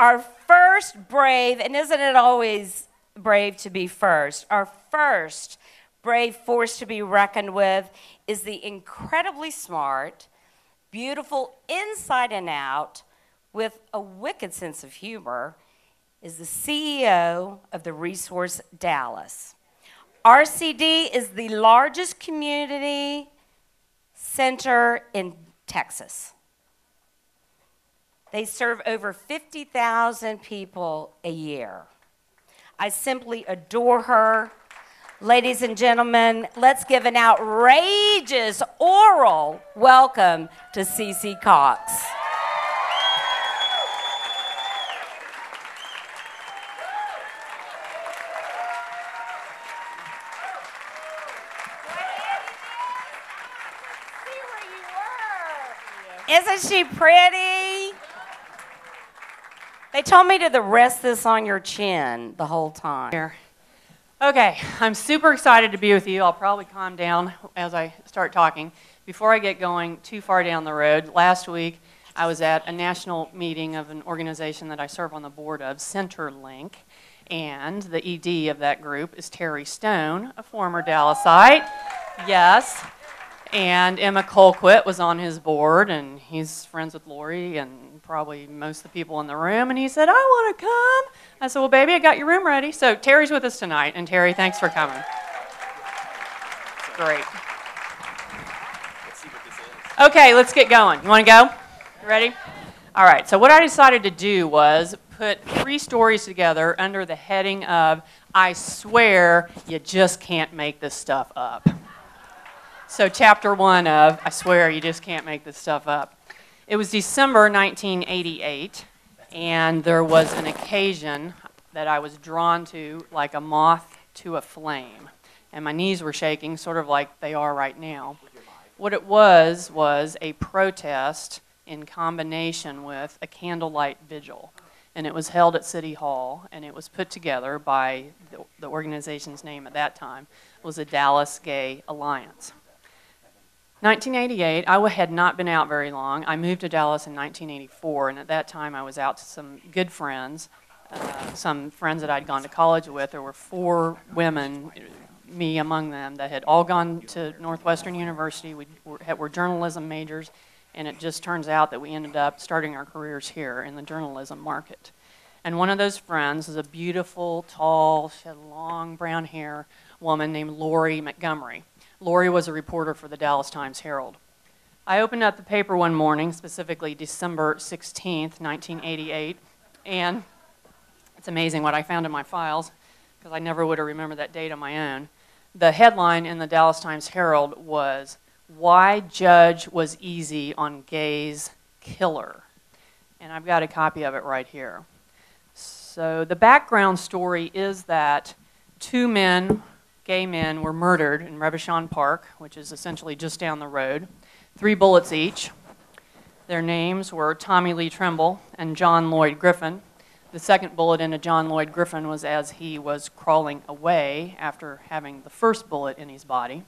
Our first brave, and isn't it always brave to be first? Our first brave force to be reckoned with is the incredibly smart, beautiful inside and out, with a wicked sense of humor, is the CEO of the Resource Dallas. RCD is the largest community center in Texas. They serve over 50,000 people a year. I simply adore her. Ladies and gentlemen, let's give an outrageous oral welcome to Cece Cox. Isn't she pretty? They told me to rest this on your chin the whole time. Here. Okay, I'm super excited to be with you. I'll probably calm down as I start talking. Before I get going too far down the road, last week I was at a national meeting of an organization that I serve on the board of, Centerlink, and the ED of that group is Terry Stone, a former Dallasite. Yes. And Emma Colquitt was on his board, and he's friends with Lori and probably most of the people in the room. And he said, I want to come. I said, well, baby, I got your room ready. So Terry's with us tonight. And Terry, thanks for coming. It's great. Let's see what this is. Okay, let's get going. You want to go? You ready? All right. So what I decided to do was put 3 stories together under the heading of, I swear you just can't make this stuff up. So chapter 1 of, I swear you just can't make this stuff up. It was December 1988, and there was an occasion that I was drawn to like a moth to a flame. And my knees were shaking, sort of like they are right now. What it was a protest in combination with a candlelight vigil. And it was held at City Hall, and it was put together by the organization's name at that time, was the Dallas Gay Alliance. 1988, I had not been out very long. I moved to Dallas in 1984, and at that time I was out to some good friends, some friends that I'd gone to college with. There were 4 women, me among them, that had all gone to Northwestern University. We were journalism majors, and it just turns out that we ended up starting our careers here in the journalism market. And one of those friends is a beautiful, tall, she had long brown hair woman named Lori Montgomery. Lori was a reporter for the Dallas Times-Herald. I opened up the paper one morning, specifically December 16th, 1988, and it's amazing what I found in my files, because I never would have remembered that date on my own. The headline in the Dallas Times-Herald was, Why Judge Was Easy on Gay's Killer. And I've got a copy of it right here. So the background story is that 2 men, gay men, were murdered in Revachon Park, which is essentially just down the road, 3 bullets each. Their names were Tommy Lee Trimble and John Lloyd Griffin. The second bullet into John Lloyd Griffin was as he was crawling away after having the first bullet in his body.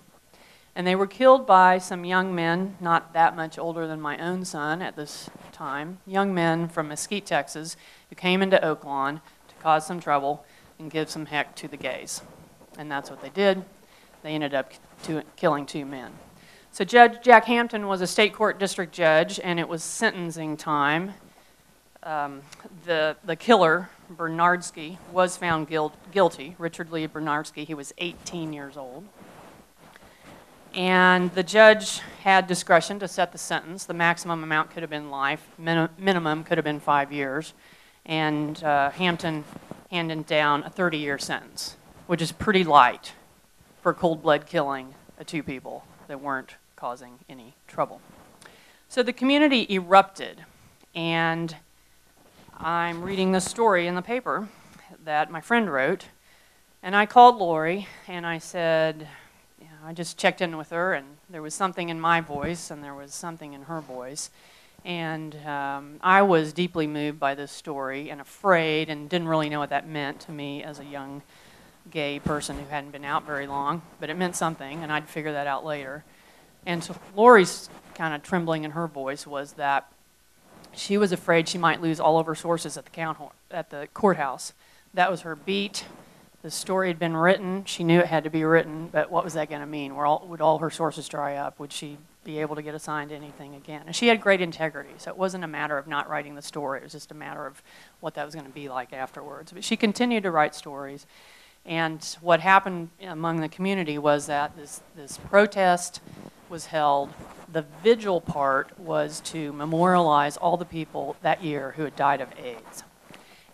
And they were killed by some young men, not that much older than my own son at this time, young men from Mesquite, Texas, who came into Oaklawn to cause some trouble and give some heck to the gays. And that's what they did. They ended up killing 2 men. So Judge Jack Hampton was a state court district judge, and it was sentencing time. The killer, Bernardsky, was found guilty. Richard Lee Bernardsky, he was 18 years old. And the judge had discretion to set the sentence. The maximum amount could have been life. Minimum could have been 5 years. And Hampton handed down a 30-year sentence, which is pretty light for cold blood killing of 2 people that weren't causing any trouble. So the community erupted, and I'm reading this story in the paper that my friend wrote, and I called Lori, and I said, I just checked in with her, and there was something in my voice, and there was something in her voice, and I was deeply moved by this story and afraid, and didn't really know what that meant to me as a young gay person who hadn't been out very long, but it meant something, and I'd figure that out later. And so Lori's kind of trembling in her voice was that She was afraid she might lose all of her sources at the courthouse. That was her beat. The story had been written. She knew it had to be written, but what was that going to mean? Would all her sources dry up? Would she be able to get assigned to anything again? And she had great integrity, so it wasn't a matter of not writing the story. It was just a matter of what that was going to be like afterwards. But she continued to write stories. And what happened among the community was that this protest was held. The vigil part was to memorialize all the people that year who had died of AIDS.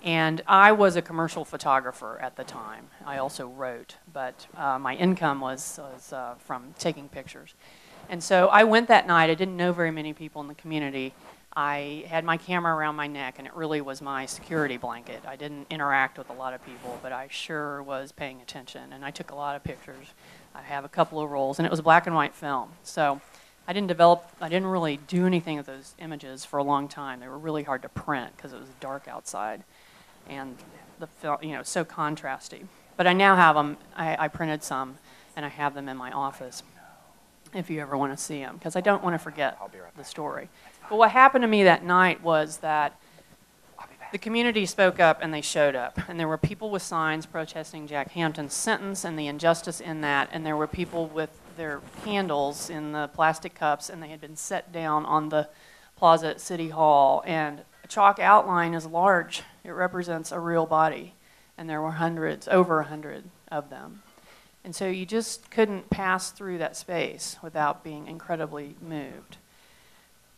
And I was a commercial photographer at the time. I also wrote, but my income was from taking pictures. And so I went that night. I didn't know very many people in the community. I had my camera around my neck, and it really was my security blanket. I didn't interact with a lot of people, but I sure was paying attention, and I took a lot of pictures. I have a couple of rolls, and it was a black and white film. So I didn't really do anything with those images for a long time. They were really hard to print because it was dark outside, and the film, so contrasty. But I now have them. I printed some, and I have them in my office if you ever want to see them, because I don't want to forget the story. But what happened to me that night was that the community spoke up and they showed up. And there were people with signs protesting Jack Hampton's sentence and the injustice in that. And there were people with their candles in the plastic cups, and they had been set down on the plaza at City Hall. And a chalk outline is large. It represents a real body. And there were over 100 of them. And so you just couldn't pass through that space without being incredibly moved.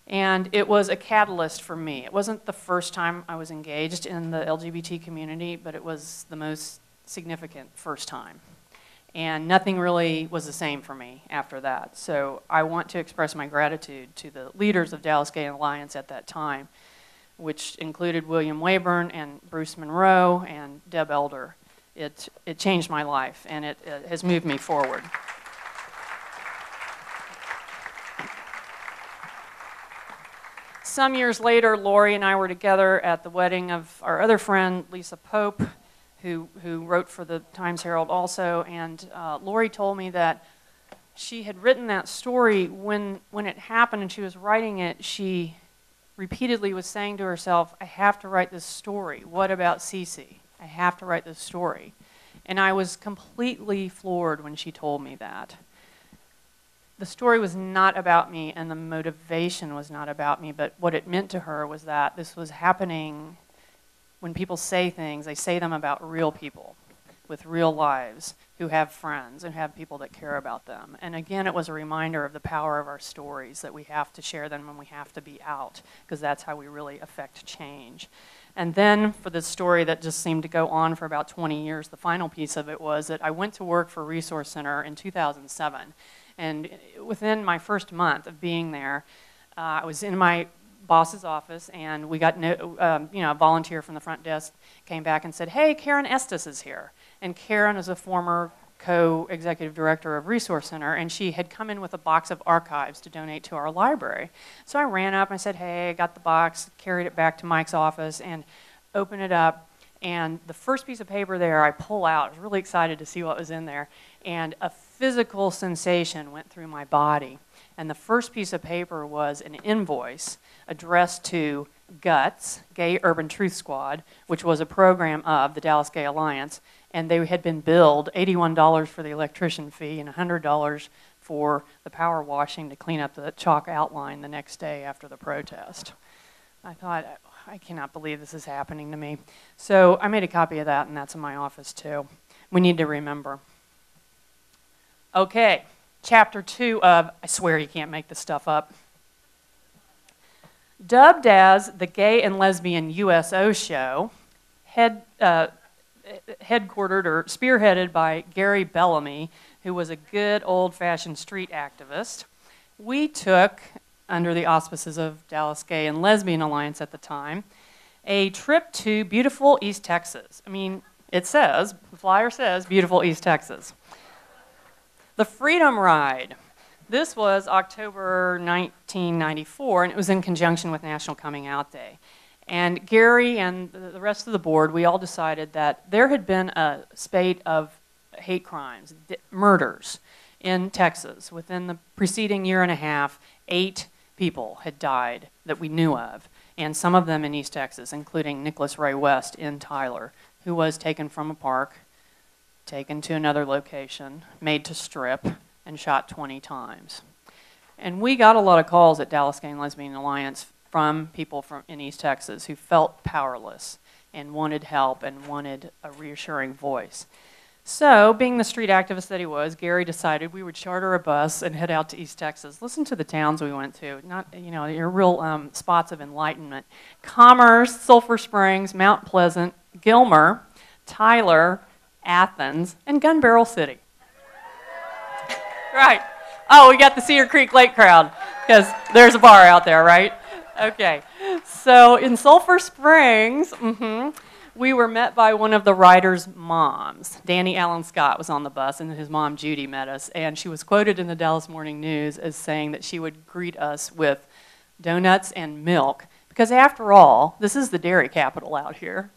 And it was a catalyst for me. It wasn't the first time I was engaged in the LGBT community, but it was the most significant first time. And nothing really was the same for me after that. So I want to express my gratitude to the leaders of Dallas Gay Alliance at that time, which included William Wayburn and Bruce Monroe and Deb Elder. It changed my life, and it has moved me forward. Some years later, Lori and I were together at the wedding of our other friend, Lisa Pope, who wrote for the Times Herald also, and Lori told me that she had written that story when it happened and she was writing it. She repeatedly was saying to herself, I have to write this story. What about Cece? I have to write this story. And I was completely floored when she told me that. The story was not about me, and the motivation was not about me, but what it meant to her was that this was happening when people say things, they say them about real people with real lives who have friends and have people that care about them. And again, it was a reminder of the power of our stories, that we have to share them and we have to be out, because that's how we really affect change. And then for this story that just seemed to go on for about 20 years, the final piece of it was that I went to work for Resource Center in 2007. And within my first month of being there, I was in my boss's office, and we got a volunteer from the front desk came back and said, hey, Karen Estes is here. And Karen is a former co-executive director of Resource Center, and she had come in with a box of archives to donate to our library. So I ran up and I said, hey, I got the box, carried it back to Mike's office, and opened it up. And the first piece of paper there I pull out. I was really excited to see what was in there. And a physical sensation went through my body. And the first piece of paper was an invoice addressed to GUTS, Gay Urban Truth Squad, which was a program of the Dallas Gay Alliance. And they had been billed $81 for the electrician fee and $100 for the power washing to clean up the chalk outline the next day after the protest. I thought, I cannot believe this is happening to me. So I made a copy of that, and that's in my office too. We need to remember. Okay, chapter 2 of, I swear you can't make this stuff up. Dubbed as the Gay and Lesbian USO Show, headquartered or spearheaded by Gary Bellamy, who was a good old-fashioned street activist, we took, under the auspices of Dallas Gay and Lesbian Alliance at the time, a trip to beautiful East Texas. I mean, it says, the flyer says, beautiful East Texas. The Freedom Ride. This was October 1994, and it was in conjunction with National Coming Out Day. And Gary and the rest of the board, we all decided that there had been a spate of hate crimes, murders in Texas within the preceding year and a half. 8 people had died that we knew of, and some of them in East Texas, including Nicholas Ray West in Tyler, who was taken from a park, taken to another location, made to strip, and shot 20 times. And we got a lot of calls at Dallas Gay and Lesbian Alliance from people in East Texas who felt powerless and wanted help and wanted a reassuring voice. So, being the street activist that he was, Gary decided we would charter a bus and head out to East Texas. Listen to the towns we went to. Not, your real spots of enlightenment. Commerce, Sulphur Springs, Mount Pleasant, Gilmer, Tyler, Athens, and Gun Barrel City. Right. Oh, we got the Cedar Creek Lake crowd, because there's a bar out there, right? Okay. So in Sulphur Springs, we were met by one of the riders' moms. Danny Allen Scott was on the bus, and his mom, Judy, met us. And she was quoted in the Dallas Morning News as saying that she would greet us with donuts and milk, because after all, this is the dairy capital out here.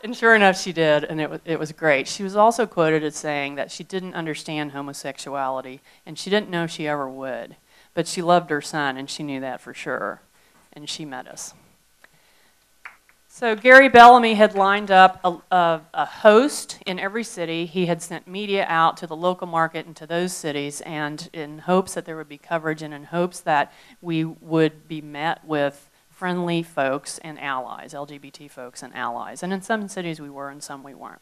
And sure enough, she did, and it was great. She was also quoted as saying that she didn't understand homosexuality, and she didn't know she ever would. But she loved her son, and she knew that for sure. And she met us. So Gary Bellamy had lined up a host in every city. He had sent media out to the local market and to those cities, and in hopes that there would be coverage and in hopes that we would be met with friendly folks and allies, LGBT folks and allies. And in some cities we were, and some we weren't.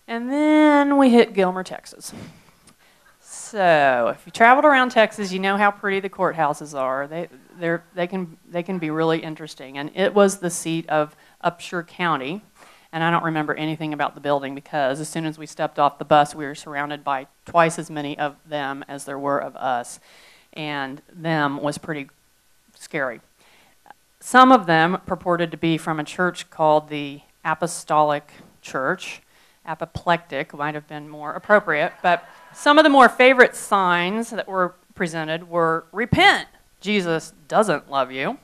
And then we hit Gilmer, Texas. So if you traveled around Texas, you know how pretty the courthouses are. They can be really interesting. And it was the seat of Upshur County. And I don't remember anything about the building because as soon as we stepped off the bus, we were surrounded by twice as many of them as there were of us. And them was pretty scary. Some of them purported to be from a church called the Apostolic Church. Apoplectic might have been more appropriate, but some of the more favorite signs that were presented were repent, Jesus doesn't love you,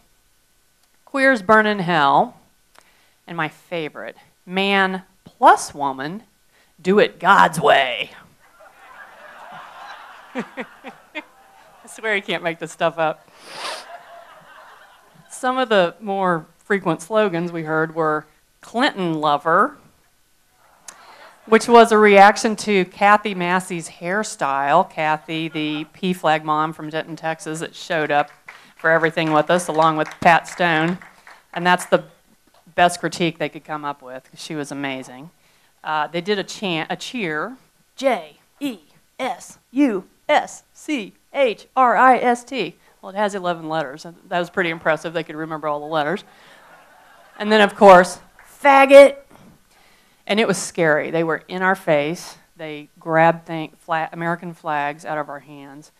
queers burn in hell, and my favorite, man plus woman, do it God's way. I swear you can't make this stuff up. Some of the more frequent slogans we heard were Clinton lover, which was a reaction to Kathy Massey's hairstyle. Kathy, the PFLAG mom from Denton, Texas, that showed up for everything with us, along with Pat Stone. And that's the best critique they could come up with. She was amazing. They did a cheer, JESUSCHRIST. Well, it has 11 letters. That was pretty impressive. They could remember all the letters. And then, of course, faggot. And it was scary. They were in our face. They grabbed American flags out of our hands.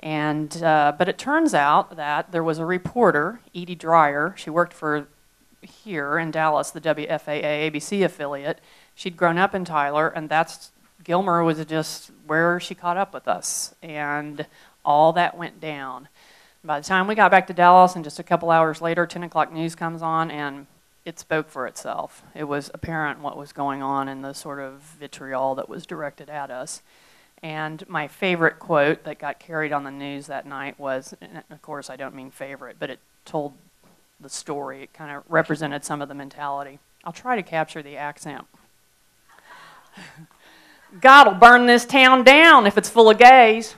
And but it turns out that there was a reporter, Edie Dreyer. She worked for here in Dallas, the WFAA ABC affiliate. She'd grown up in Tyler, and Gilmer was just where she caught up with us. And all that went down. By the time we got back to Dallas, and just a couple hours later, 10 o'clock news comes on, and it spoke for itself. It was apparent what was going on and the sort of vitriol that was directed at us. And my favorite quote that got carried on the news that night was, and of course I don't mean favorite, but it told the story. It kind of represented some of the mentality. I'll try to capture the accent. God'll burn this town down if it's full of gays.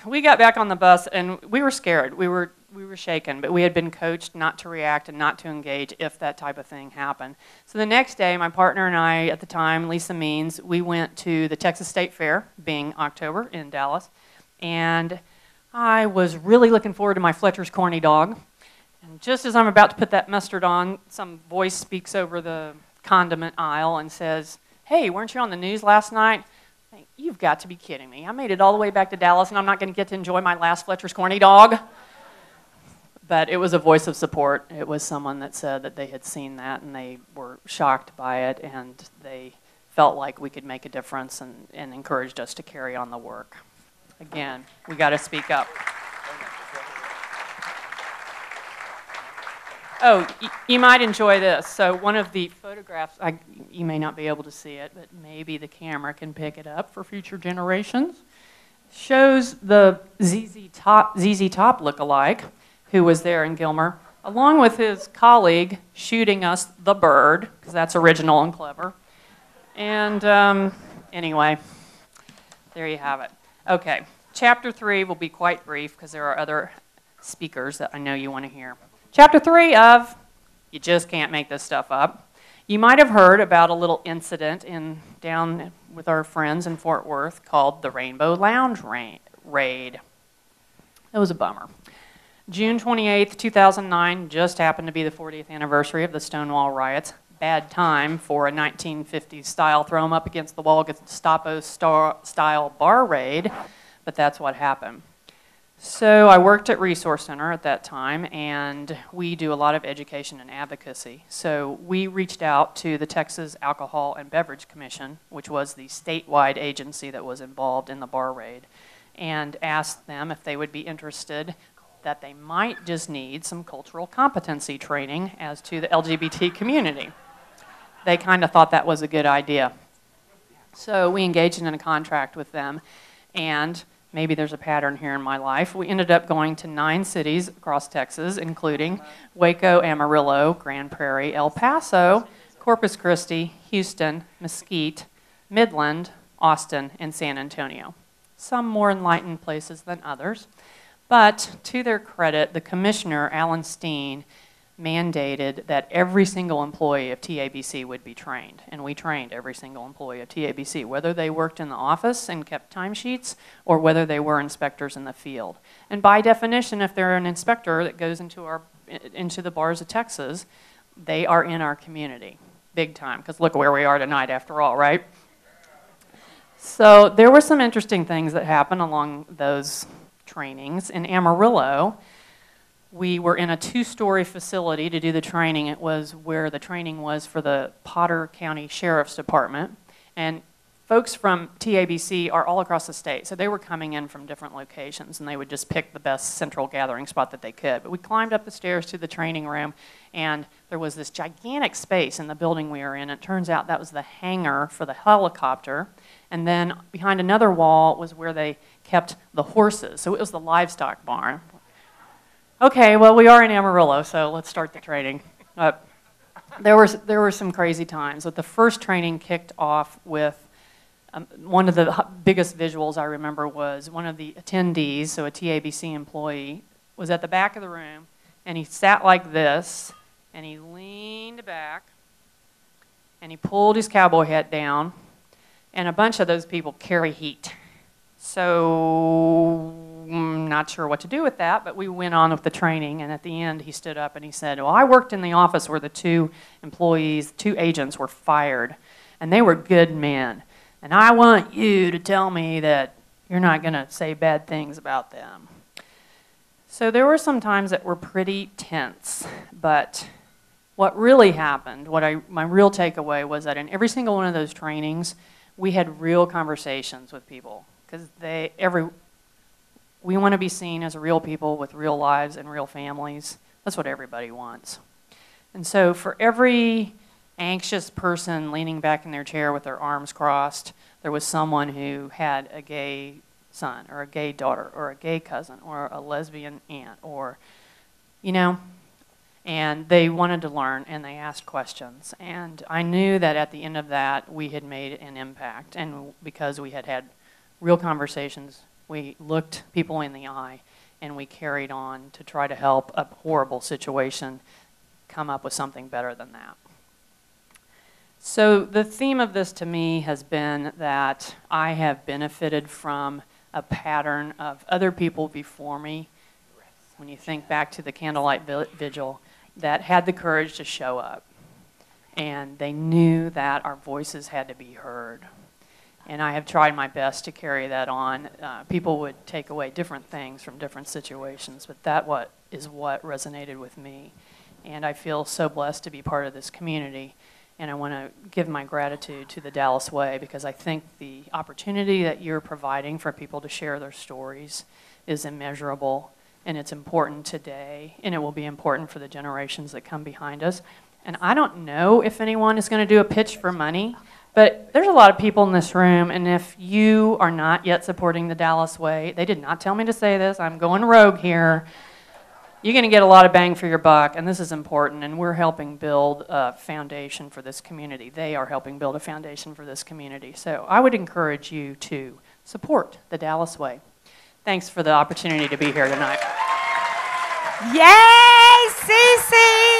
We got back on the bus and we were scared. We were shaken, but we had been coached not to react and not to engage if that type of thing happened. So the next day, my partner and I, at the time, Lisa Means, we went to the Texas State Fair, being October in Dallas, and I was really looking forward to my Fletcher's corny dog. And just as I'm about to put that mustard on, some voice speaks over the condiment aisle and says, "Hey, weren't you on the news last night?" You've got to be kidding me. I made it all the way back to Dallas, and I'm not going to get to enjoy my last Fletcher's corny dog. But it was a voice of support. It was someone that said that they had seen that, and they were shocked by it, and they felt like we could make a difference and encouraged us to carry on the work. Again, we got to speak up. Oh, you might enjoy this. So one of the photographs, you may not be able to see it, but maybe the camera can pick it up for future generations. shows the ZZ Top look-alike, who was there in Gilmer, along with his colleague shooting us the bird, because that's original and clever. And anyway, there you have it. Okay, chapter 3 will be quite brief because there are other speakers that I know you want to hear. Chapter 3 of You Just Can't Make This Stuff Up. You might have heard about a little incident down with our friends in Fort Worth called the Rainbow Lounge Raid. It was a bummer. June 28th, 2009 just happened to be the 40th anniversary of the Stonewall riots. Bad time for a 1950s style throw 'em up against the wall Gestapo style bar raid, but that's what happened. So I worked at Resource Center at that time, and we do a lot of education and advocacy. So we reached out to the Texas Alcohol and Beverage Commission, which was the statewide agency that was involved in the bar raid, and asked them if they would be interested that they might just need some cultural competency training as to the LGBT community. They kind of thought that was a good idea. So we engaged in a contract with them, and maybe there's a pattern here in my life. We ended up going to 9 cities across Texas, including Waco, Amarillo, Grand Prairie, El Paso, Corpus Christi, Houston, Mesquite, Midland, Austin, and San Antonio. Some more enlightened places than others. But to their credit, the commissioner, Alan Steen, mandated that every single employee of TABC would be trained. And we trained every single employee of TABC, whether they worked in the office and kept timesheets or whether they were inspectors in the field. And by definition, if they're an inspector that goes into the bars of Texas, they are in our community, big time, because look where we are tonight after all, right? So there were some interesting things that happened along those trainings. In Amarillo, we were in a 2-story facility to do the training. It was where the training was for the Potter County Sheriff's Department. And folks from TABC are all across the state, so they were coming in from different locations, and they would just pick the best central gathering spot that they could. But we climbed up the stairs to the training room, and there was this gigantic space in the building we were in. It turns out that was the hangar for the helicopter. And then behind another wall was where they kept the horses. So it was the livestock barn. Okay, well, we are in Amarillo, so let's start the training. There were some crazy times. But the first training kicked off with one of the biggest visuals I remember was one of the attendees, so a TABC employee, was at the back of the room, and he sat like this, and he leaned back, and he pulled his cowboy hat down, and a bunch of those people carry heat. So I'm not sure what to do with that, but we went on with the training, and at the end he stood up and he said, well, I worked in the office where the 2 agents were fired, and they were good men, and I want you to tell me that you're not going to say bad things about them. So there were some times that were pretty tense, but what really happened, my real takeaway was that in every single one of those trainings, we had real conversations with people. Because we want to be seen as real people with real lives and real families. That's what everybody wants. And so for every anxious person leaning back in their chair with their arms crossed, there was someone who had a gay son or a gay daughter or a gay cousin or a lesbian aunt or, and they wanted to learn and they asked questions. And I knew that at the end of that, we had made an impact. And because we had had real conversations, we looked people in the eye, and we carried on to try to help a horrible situation come up with something better than that. So the theme of this to me has been that I have benefited from a pattern of other people before me, when you think back to the candlelight vigil, that had the courage to show up. And they knew that our voices had to be heard. And I have tried my best to carry that on. People would take away different things from different situations, but that is what resonated with me. And I feel so blessed to be part of this community. And I want to give my gratitude to the Dallas Way, because I think the opportunity that you're providing for people to share their stories is immeasurable, and it's important today, and it will be important for the generations that come behind us. And I don't know if anyone is going to do a pitch for money, But there's a lot of people in this room, and if you are not yet supporting the Dallas Way, they did not tell me to say this, I'm going rogue here, you're going to get a lot of bang for your buck, and this is important, and we're helping build a foundation for this community. They are helping build a foundation for this community. So I would encourage you to support the Dallas Way. Thanks for the opportunity to be here tonight. Yay, Cece!